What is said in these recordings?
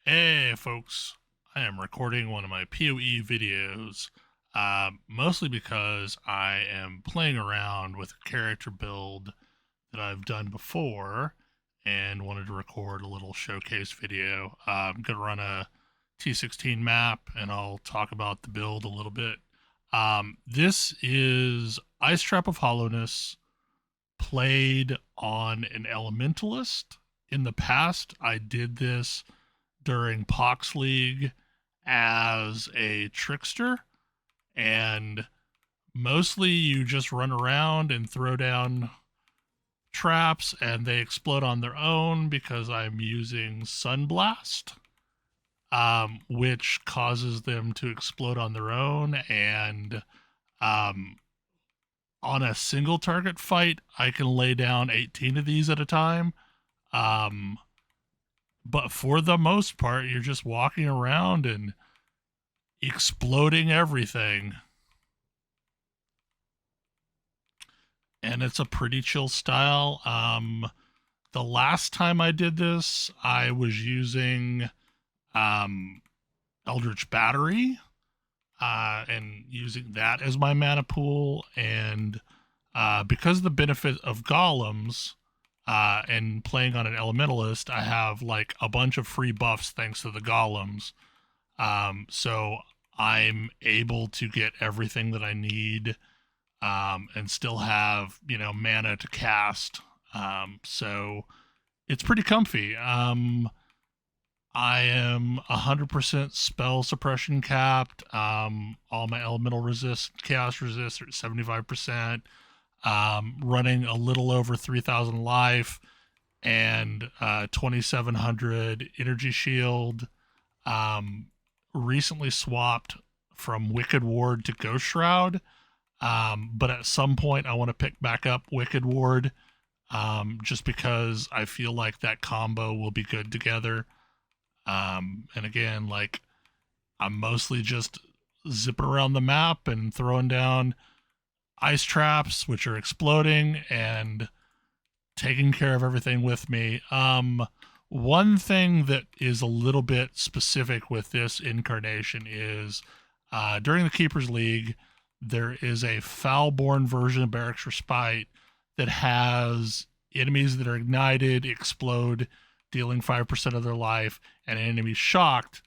Hey folks, I am recording one of my PoE videos, mostly because I am playing around with a character build that I've done before and wanted to record a little showcase video. I'm going to run a T16 map and I'll talk about the build a little bit. This is Ice Trap of Hollowness, played on an Elementalist. In the past, I did this during Pohx League as a Trickster, and mostly you just run around and throw down traps and they explode on their own because I'm using Sunblast, which causes them to explode on their own. And um, on a single target fight, I can lay down 18 of these at a time. Um, but for the most part, you're just walking around and exploding everything. And it's a pretty chill style. The last time I did this, I was using um, Eldritch Battery and using that as my mana pool. And because of the benefit of Golems and playing on an Elementalist, I have like a bunch of free buffs thanks to the Golems. So I'm able to get everything that I need and still have, mana to cast. So it's pretty comfy. I am 100% spell suppression capped. All my elemental resist, chaos resist are at 75%. Running a little over 3,000 life and 2,700 energy shield. Um, Recently swapped from Wicked Ward to Ghost Shroud. But at some point, I want to pick back up Wicked Ward, just because I feel like that combo will be good together. And again, like I'm mostly just zipping around the map and throwing down ice traps, which are exploding, and taking care of everything with me. One thing that is a little bit specific with this incarnation is during the Keepers League, there is a Foulborn version of Berek's Respite that has enemies that are ignited, explode, dealing 5% of their life, and enemies shocked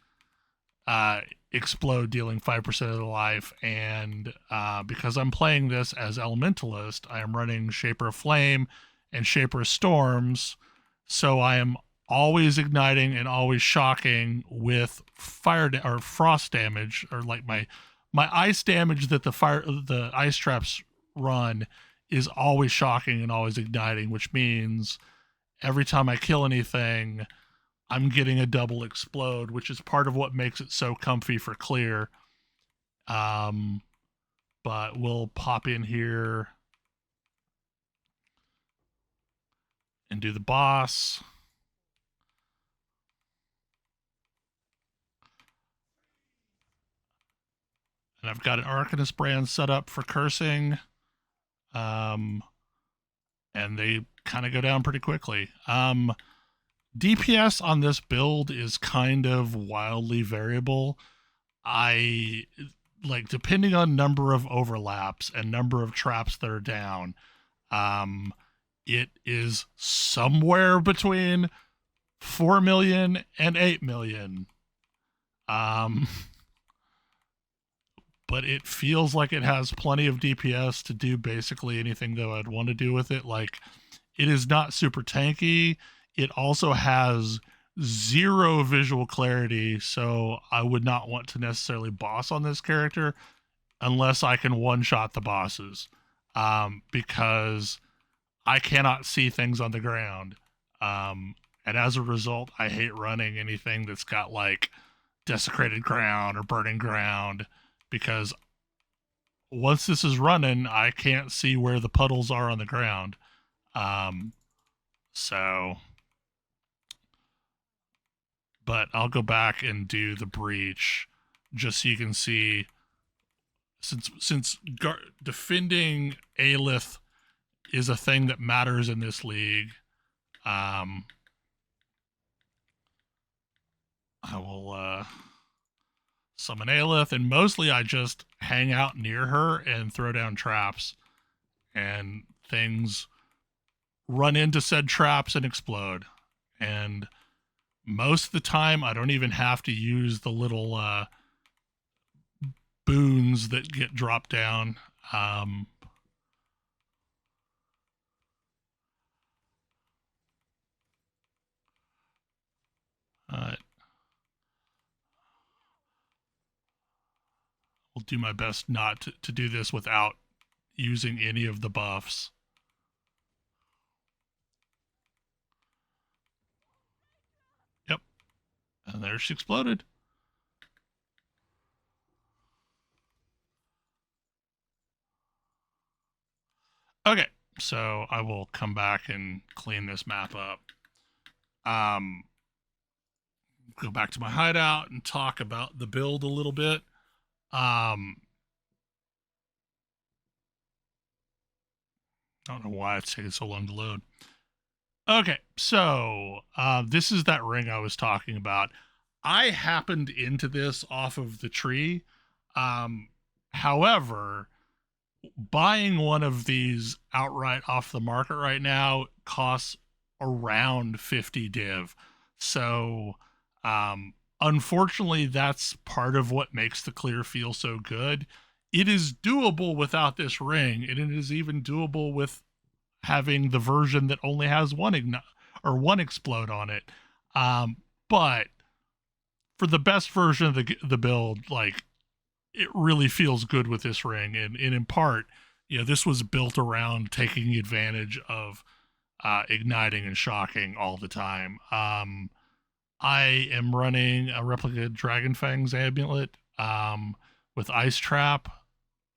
uh, explode, dealing 5% of their life. And because I'm playing this as Elementalist, I am running Shaper of Flame and Shaper of Storms. So I am always igniting and always shocking with or frost damage, or like my ice damage that the ice traps run is always shocking and always igniting, which means every time I kill anything, I'm getting a double explode, which is part of what makes it so comfy for clear. Um, but we'll pop in here and do the boss. And I've got an Arcanist brand set up for cursing. Um, and they kind of go down pretty quickly. DPS on this build is kind of wildly variable. I like, depending on number of overlaps and number of traps that are down, um, it is somewhere between 4 million and 8 million. Um, but it feels like it has plenty of DPS to do basically anything that I'd want to do with it. Like, it is not super tanky. It also has zero visual clarity, so I would not want to necessarily boss on this character unless I can one shot the bosses, because I cannot see things on the ground. And as a result, I hate running anything that's got like desecrated ground or burning ground, because once this is running, I can't see where the puddles are on the ground. Um, so, but I'll go back and do the breach just so you can see. Since defending Aith is a thing that matters in this league, I'm will summon Aith, and mostly I just hang out near her and throw down traps, and things run into said traps and explode. And most of the time, I don't even have to use the little boons that get dropped down. Will do my best not to do this without using any of the buffs. Yep. And there she exploded. Okay, so I will come back and clean this map up. Go back to my hideout and talk about the build a little bit. I don't know why it's taking so long to load. Okay, so this is that ring I was talking about. I happened into this off of the tree. However, buying one of these outright off the market right now costs around 50 div. So, unfortunately, that's part of what makes the clear feel so good. It is doable without this ring, and it is even doable with having the version that only has one explode on it. But for the best version of the build, like, it really feels good with this ring, and in part, this was built around taking advantage of igniting and shocking all the time. I am running a replica Dragonfang's amulet with Ice Trap,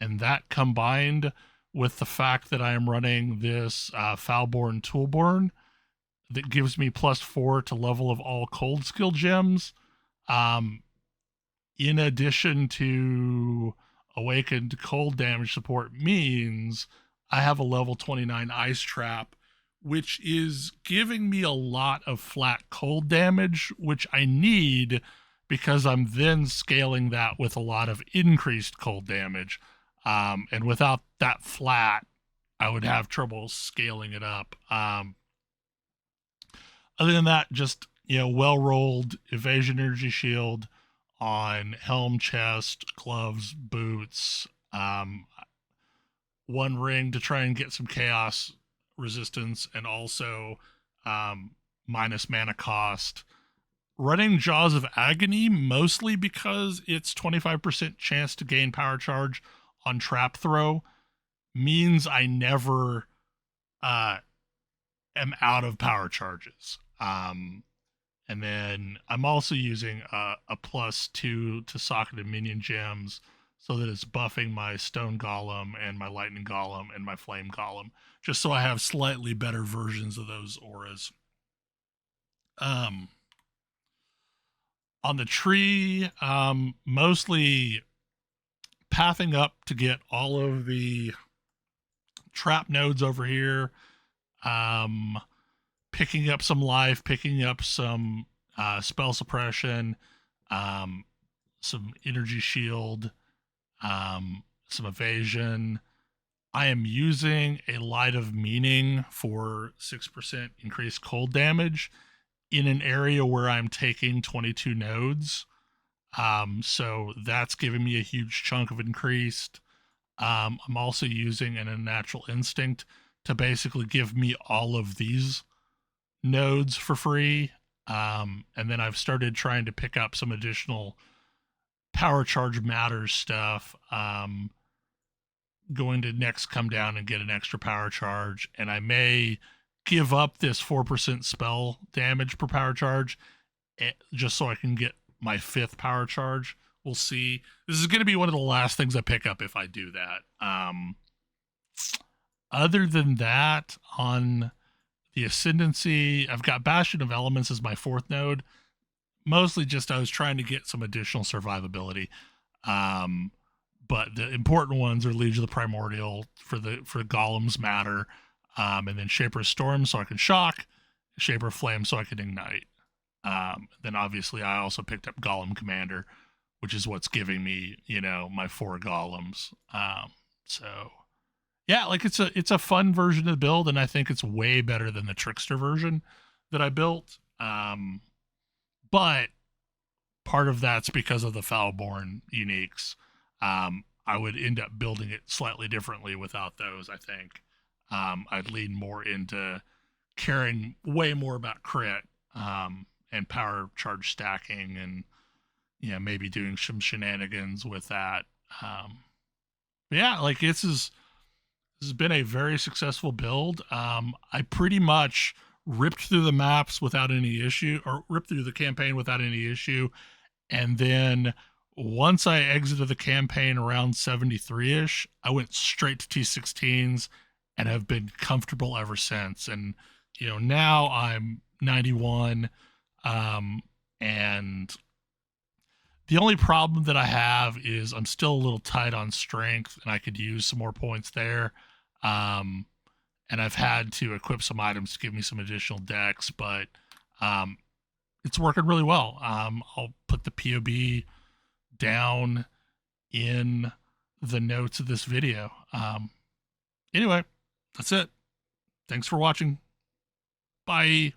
and that combined with the fact that I am running this Foulborn Toolborn that gives me +4 to level of all cold skill gems, in addition to awakened cold damage support, means I have a level 29 Ice Trap, which is giving me a lot of flat cold damage, which I need because I'm then scaling that with a lot of increased cold damage. And without that flat, I would have trouble scaling it up. Other than that, just, well-rolled evasion energy shield on helm, chest, gloves, boots, one ring to try and get some chaos resistance, and also minus mana cost. Running Jaws of Agony mostly because it's 25% chance to gain power charge on trap throw means I never am out of power charges. And then I'm also using a +2 to socket and minion gems so that it's buffing my Stone Golem and my Lightning Golem and my Flame Golem, just so I have slightly better versions of those auras. On the tree, mostly pathing up to get all of the trap nodes over here, picking up some life, picking up some spell suppression, some energy shield, some evasion. I am using a Light of Meaning for 6% increased cold damage in an area where I'm taking 22 nodes. So that's giving me a huge chunk of increased. I'm also using an Unnatural Instinct to basically give me all of these nodes for free. And then I've started trying to pick up some additional power charge matters stuff. Going to next come down and get an extra power charge, and I may give up this 4% spell damage per power charge just so I can get my 5th power charge. We'll see. This is going to be one of the last things I pick up if I do that. Other than that, on the Ascendancy, I've got Bastion of Elements as my 4th node. Mostly just I was trying to get some additional survivability. But the important ones are Liege of the Primordial for Golems matter, and then Shaper of Storm so I can shock, Shaper of Flame so I can ignite. Then obviously I also picked up Golem Commander, which is what's giving me, my 4 golems. So yeah, like it's a fun version of the build, and I think it's way better than the Trickster version that I built. But part of that's because of the Foulborn uniques. I would end up building it slightly differently without those, I think. I'd lean more into caring way more about crit, and power charge stacking, and maybe doing some shenanigans with that. But yeah, like this has been a very successful build. I pretty much ripped through the maps without any issue, or ripped through the campaign without any issue. And then once I exited the campaign around 73 ish, I went straight to T16s and have been comfortable ever since. And, now I'm 91. And the only problem that I have is I'm still a little tight on strength, and I could use some more points there. Um, and I've had to equip some items to give me some additional decks, but it's working really well. I'll put the POB down in the notes of this video. Anyway, that's it. Thanks for watching. Bye.